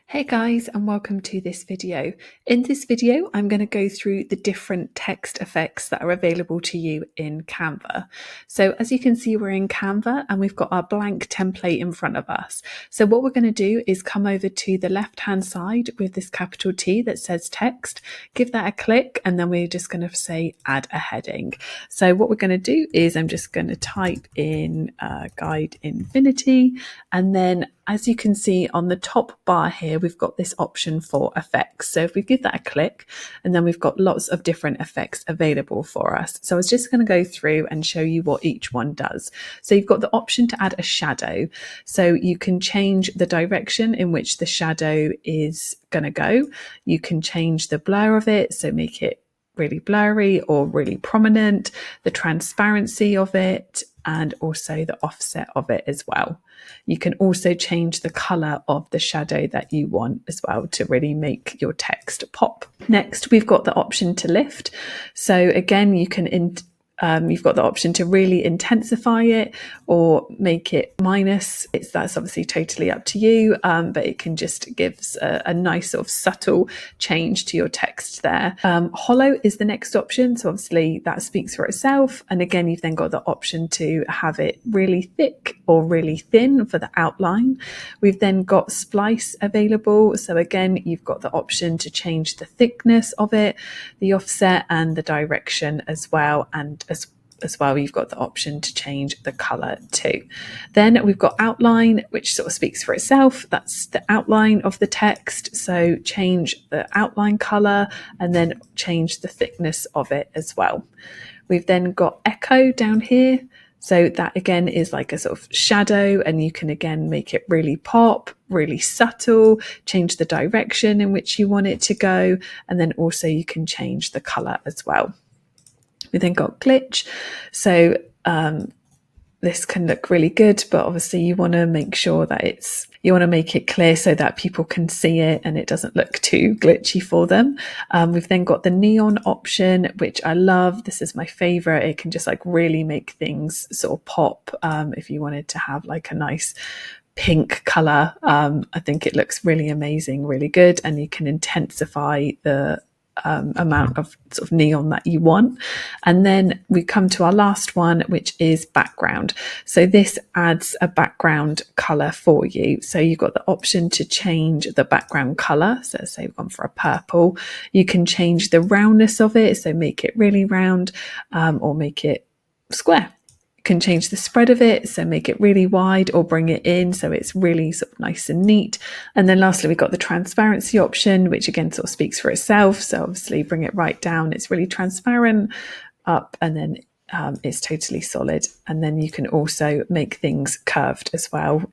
Hey guys, and welcome to this video. In this video, I'm going to go through the different text effects that are available to you in Canva. So as you can see, we're in Canva and we've got our blank template in front of us. So what we're going to do is come over to the left-hand side with this capital T that says text, give that a click, and then we're just going to say add a heading. So what we're going to do is I'm just going to type in guide infinity, and then as you can see on the top bar here, we've got this option for effects. So if we give that a click, and then we've got lots of different effects available for us. So I was just going to go through and show you what each one does. So you've got the option to add a shadow. So you can change the direction in which the shadow is going to go. You can change the blur of it, so make it really blurry or really prominent, the transparency of it, and also the offset of it as well. You can also change the color of the shadow that you want as well to really make your text pop. Next, we've got the option to lift. So again, you can you've got the option to really intensify it or make it minus. That's obviously totally up to you, but it can just gives a nice sort of subtle change to your text there. Hollow is the next option. So obviously that speaks for itself. And again, you've then got the option to have it really thick or really thin for the outline. We've then got splice available. So again, you've got the option to change the thickness of it, the offset and the direction as well. And as well, you've got the option to change the color too. Then we've got outline, which sort of speaks for itself. That's the outline of the text. So change the outline color and then change the thickness of it as well. We've then got echo down here. So that again is like a sort of shadow, and you can again make it really pop, really subtle, change the direction in which you want it to go. And then also you can change the color as well. We then got glitch. So this can look really good, but obviously you want to make sure that you want to make it clear so that people can see it and it doesn't look too glitchy for them. We've then got the neon option, which I love. This is my favorite. It can just like really make things sort of pop. If you wanted to have like a nice pink color, I think it looks really amazing, really good. And you can intensify the amount of sort of neon that you want. And then we come to our last one, which is background. So this adds a background color for you. So you've got the option to change the background color. So say we've gone for a purple. You can change the roundness of it. So make it really round, or make it square. Can change the spread of it, so make it really wide or bring it in so it's really sort of nice and neat. And then lastly, we've got the transparency option, which again sort of speaks for itself. So obviously bring it right down, it's really transparent, up, and then it's totally solid. And then you can also make things curved as well,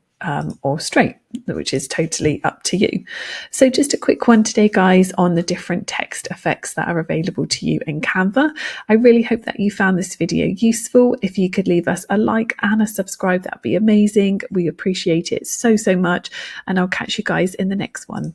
or straight, which is totally up to you. So just a quick one today, guys, on the different text effects that are available to you in Canva. I really hope that you found this video useful. If you could leave us a like and a subscribe, that'd be amazing. We appreciate it so much, and I'll catch you guys in the next one.